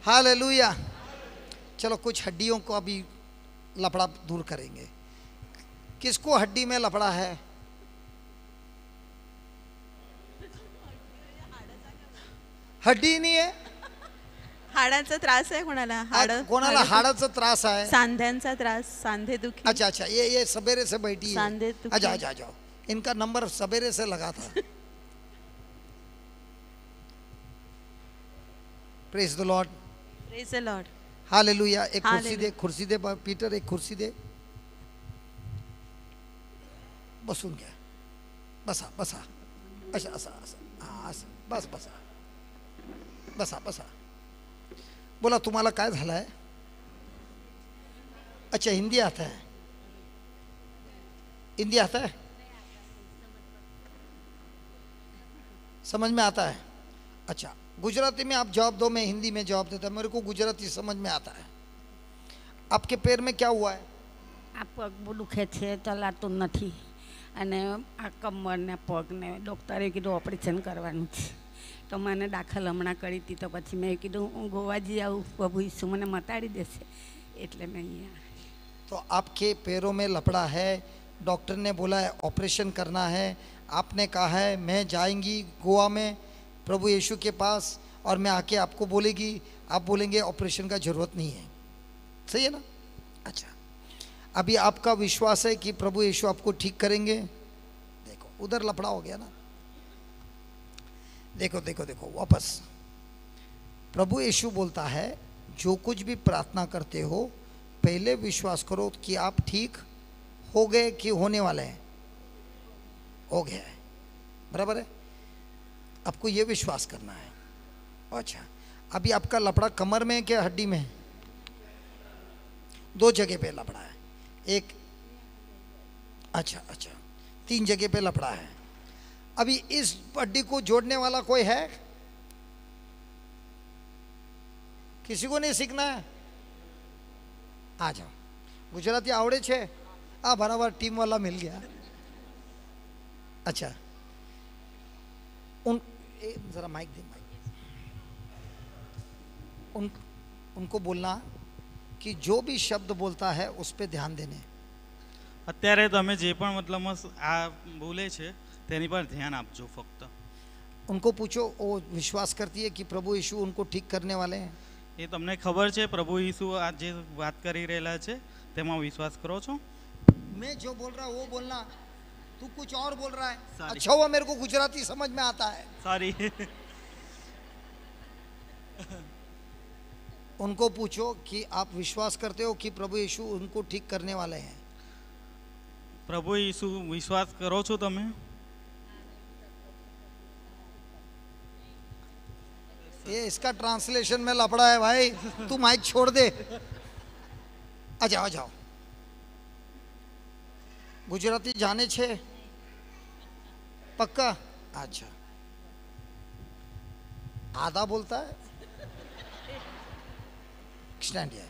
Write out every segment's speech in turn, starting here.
Hallelujah. चलो कुछ हड्डियों को अभी लफड़ा दूर करेंगे। किसको हड्डी में लफड़ा है? हड्डी नहीं है, हाडांचा त्रास आहे कोणाला? कोणाला हाडाचा त्रास आहे? सांध्यांचा त्रास, सांधे दुखी। अच्छा अच्छा, ये सवेरे से बैठी है। सांधे दुखी। अच्छा अच्छा, जाओ, इनका नंबर सवेरे से लगा था। Praise the Lord, praise the Lord. Hallelujah. एक कुर्सी दे, हालेलुया। कुर्सी दे पीटर, एक कुर्सी दे। बसून घ्या, बसा बसा। अच्छा असा असा, हा असं, बस बसा बसा बसा। बोला तुम्हाला काय झालंय? अच्छा हिंदी आता है, हिंदी आता है, समझ में आता है? अच्छा, गुजराती में आप जवाब दो, मैं हिंदी में जवाब देता हूँ। मेरे को गुजराती समझ में आता है। आपके पैर में क्या हुआ है? આ પગ દુખે છે, ચલાતું નથી અને આ કમર ને પગ ને ડૉક્ટરે કીધું ઓપરેશન કરવાનું છે, તો મને દાખલ હમણાં કરી હતી, તો પછી મેં કીધું હું ગોવાજી આવું, પ્રભુ ઈસુ મને મટાડી દેશે, એટલે મેં અહીંયા। तो आपके पैरों में लपड़ा है, डॉक्टर ने बोला है ऑपरेशन करना है, आपने कहा है मैं जाएंगी गोवा में प्रभु यीशु के पास और मैं आके आपको बोलेगी, आप बोलेंगे ऑपरेशन का ज़रूरत नहीं है, सही है ना? अच्छा, अभी आपका विश्वास है कि प्रभु यीशु आपको ठीक करेंगे? देखो उधर लफड़ा हो गया ना, देखो देखो देखो वापस। प्रभु यीशु बोलता है जो कुछ भी प्रार्थना करते हो पहले विश्वास करो कि आप ठीक हो गए कि होने वाले हैं। हो गया है, बराबर है, आपको ये विश्वास करना है। अच्छा, अभी आपका लफड़ा कमर में क्या हड्डी में? दो जगह पे लफड़ा है, एक, अच्छा अच्छा, 3 जगह पे लफड़ा है। अभी इस हड्डी को जोड़ने वाला कोई है? किसी को नहीं सीखना है? आ जाओ, गुजराती आवड़े छे? आ बराबर टीम वाला मिल गया। अच्छा, जरा माइक दे, माइक। उनको बोलना कि जो भी शब्द बोलता है उस पे ध्यान देने। અત્યારે તમે જે પણ મતલબ આ બોલે છે તેની પર ધ્યાન આપજો ફક્ત। उनको पूछो वो विश्वास करती है कि प्रभु यीशु उनको ठीक करने वाले हैं? એ તમને ખબર છે પ્રભુ ઈસુ આ જે વાત કરી રહેલા છે તેમાં વિશ્વાસ કરો છો? मैं जो बोल रहा हूँ वो बोलना, तू कुछ और बोल रहा है। Sorry. अच्छा हुआ मेरे को गुजराती समझ में आता है। સોરી। उनको पूछो कि आप विश्वास करते हो कि प्रभु यीशु उनको ठीक करने वाले हैं? પ્રભુ ઈસુ વિશ્વાસ કરો છો તમે? ये इसका ट्रांसलेशन में लपड़ा है भाई, तू माइक छोड़ दे। आ जाओ आ जाओ। गुजराती जाने छे पक्का? अच्छा, आधा बोलता है। स्टैंड है,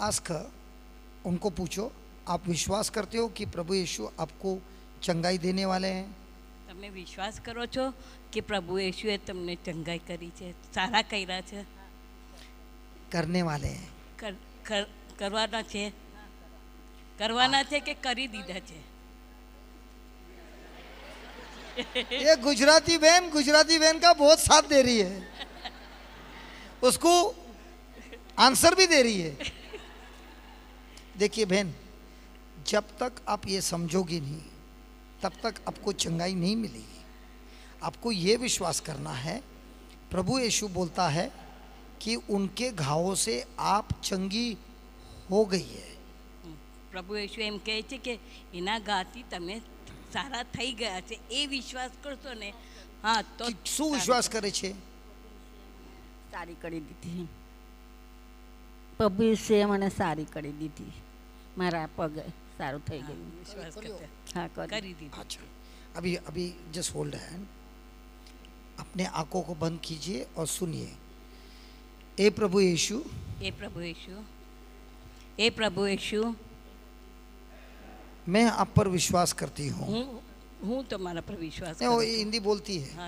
आस्क, उनको पूछो आप विश्वास करते हो कि प्रभु यीशु आपको चंगाई देने वाले हैं? તમે વિશ્વાસ કરો છો કે પ્રભુ યેશુએ તમને ચંગાઈ કરી છે, સારા કર્યા છે? करने वाले हैं। કરવાના છે, કરવાના છે કે કરી દીધા છે? ये गुजराती बहन का बहुत साथ दे रही है, उसको आंसर भी दे रही है। देखिए बहन, जब तक आप ये समझोगी नहीं तब तक आपको चंगाई नहीं मिलेगी। आपको ये विश्वास करना है, प्रभु यीशु बोलता है कि उनके घावों से आप चंगी हो गई है। પ્રભુ યેશુ એમ કહે છે કે એના ગાથી તમે સારા થઈ ગયા છે, એ વિશ્વાસ કરશો ને, હા તો શું વિશ્વાસ કરે છે? સારી કરી દીધી, પ્રભુ યેશુએ મને સારી કરી દીધી, મારા પગ સારું થઈ ગયું, વિશ્વાસ કરતા, હા કરી દીધી। अच्छा, अभी अभी जस्ट होल्ड हैंड, अपने आंखों को बंद कीजिए और सुनिए। ए प्रभु यीशु, એ પ્રભુ યેશુ, એ પ્રભુ યેશુ, मैं आप पर विश्वास करती हूँ। હું તમારા પર વિશ્વાસ नहीं, वो કરું છું। हिंदी बोलती है। હા,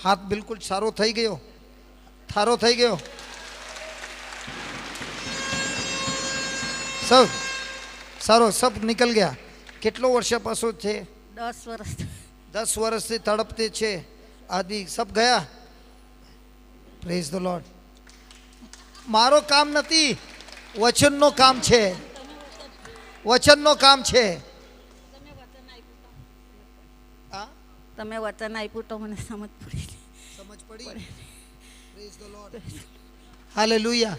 હાથ બિલકુલ સારો થઈ ગયો, થારો થઈ ગયો. સબ સારો સબ નિકલ ગયા. કેટલો વર્ષ પાછો છે? 10 વર્ષ. 10 વર્ષથી તડપતે છે આદિ સબ ગયા. Praise the lord. મારો કામ નથી, વચનનો કામ છે, વચનનો કામ છે. હા, તમે વચન આપ્યું તો મને સમજ પડી. સમજ પડી. Praise the lord. હાલેલુયા.